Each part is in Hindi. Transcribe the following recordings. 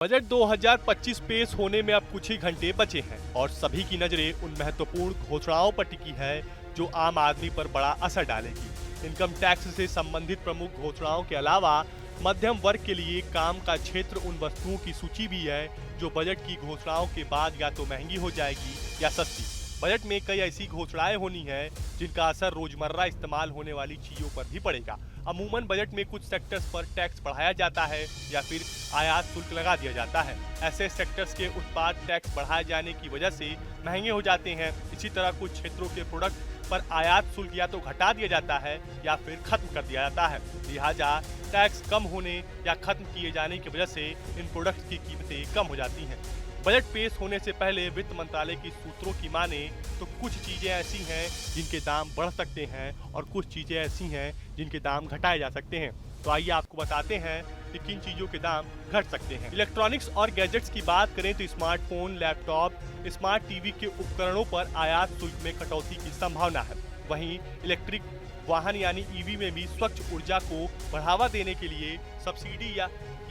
बजट 2025 पेश होने में अब कुछ ही घंटे बचे हैं और सभी की नजरें उन महत्वपूर्ण घोषणाओं पर टिकी है जो आम आदमी पर बड़ा असर डालेगी। इनकम टैक्स से संबंधित प्रमुख घोषणाओं के अलावा मध्यम वर्ग के लिए काम का क्षेत्र उन वस्तुओं की सूची भी है जो बजट की घोषणाओं के बाद या तो महंगी हो जाएगी या सस्ती। बजट में कई ऐसी घोषणाएं होनी है जिनका असर रोजमर्रा इस्तेमाल होने वाली चीजों पर भी पड़ेगा। अमूमन बजट में कुछ सेक्टर्स पर टैक्स बढ़ाया जाता है या फिर आयात शुल्क लगा दिया जाता है। ऐसे सेक्टर्स के उत्पाद टैक्स बढ़ाए जाने की वजह से महंगे हो जाते हैं। इसी तरह कुछ क्षेत्रों के प्रोडक्ट पर आयात शुल्क या तो घटा दिया जाता है या फिर खत्म कर दिया जाता है। लिहाजा टैक्स कम होने या खत्म किए जाने की वजह से इन प्रोडक्ट्स की कीमतें कम हो जाती हैं। बजट पेश होने से पहले वित्त मंत्रालय की सूत्रों की माने तो कुछ चीजें ऐसी हैं जिनके दाम बढ़ सकते हैं और कुछ चीजें ऐसी हैं जिनके दाम घटाए जा सकते हैं। तो आइए आपको बताते हैं कि किन चीजों के दाम घट सकते हैं। इलेक्ट्रॉनिक्स और गैजेट्स की बात करें तो स्मार्टफोन, लैपटॉप, स्मार्ट टीवी के उपकरणों पर आयात शुल्क में कटौती की संभावना है। वहीं इलेक्ट्रिक वाहन यानी ईवी में भी स्वच्छ ऊर्जा को बढ़ावा देने के लिए सब्सिडी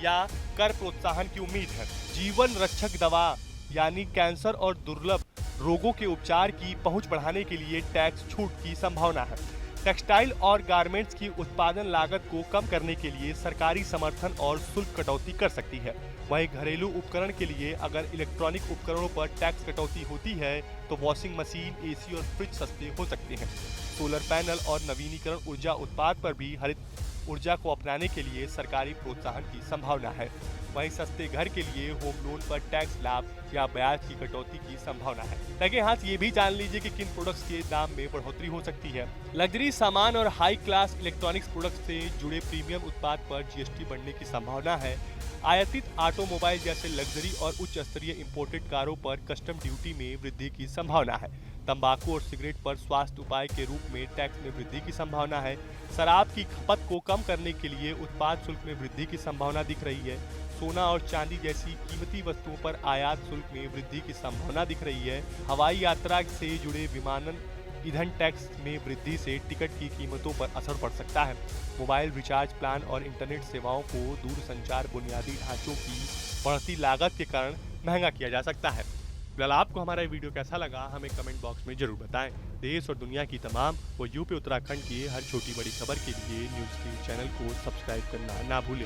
या कर प्रोत्साहन की उम्मीद है। जीवन रक्षक दवा यानी कैंसर और दुर्लभ रोगों के उपचार की पहुंच बढ़ाने के लिए टैक्स छूट की संभावना है। टेक्सटाइल और गारमेंट्स की उत्पादन लागत को कम करने के लिए सरकारी समर्थन और शुल्क कटौती कर सकती है। वहीं घरेलू उपकरण के लिए अगर इलेक्ट्रॉनिक उपकरणों पर टैक्स कटौती होती है तो वॉशिंग मशीन, एसी और फ्रिज सस्ते हो सकते हैं। सोलर पैनल और नवीनीकरण ऊर्जा उत्पाद पर भी हरित ऊर्जा को अपनाने के लिए सरकारी प्रोत्साहन की संभावना है। वहीं सस्ते घर के लिए होम लोन पर टैक्स लाभ या ब्याज की कटौती की संभावना है। लगे हाथ ये भी जान लीजिए कि किन प्रोडक्ट्स के दाम में बढ़ोतरी हो सकती है। लग्जरी सामान और हाई क्लास इलेक्ट्रॉनिक्स प्रोडक्ट्स से जुड़े प्रीमियम उत्पाद पर जीएसटी बढ़ने की संभावना है। आयातित ऑटोमोबाइल जैसे लग्जरी और उच्च स्तरीय इंपोर्टेड कारों पर कस्टम ड्यूटी में वृद्धि की संभावना है। तंबाकू और सिगरेट पर स्वास्थ्य उपाय के रूप में टैक्स में वृद्धि की संभावना है। शराब की खपत को कम करने के लिए उत्पाद शुल्क में वृद्धि की संभावना दिख रही है। सोना और चांदी जैसी कीमती वस्तुओं पर आयात शुल्क में वृद्धि की संभावना दिख रही है। हवाई यात्रा से जुड़े विमानन ईंधन टैक्स में वृद्धि से टिकट की कीमतों पर असर पड़ सकता है। मोबाइल रिचार्ज प्लान और इंटरनेट सेवाओं को दूरसंचार बुनियादी ढांचों की बढ़ती लागत के कारण महंगा किया जा सकता है। फिलहाल आपको हमारा वीडियो कैसा लगा हमें कमेंट बॉक्स में जरूर बताएं। देश और दुनिया की तमाम व यूपी उत्तराखंड की हर छोटी बड़ी खबर के लिए न्यूज़ के चैनल को सब्सक्राइब करना ना भूलें।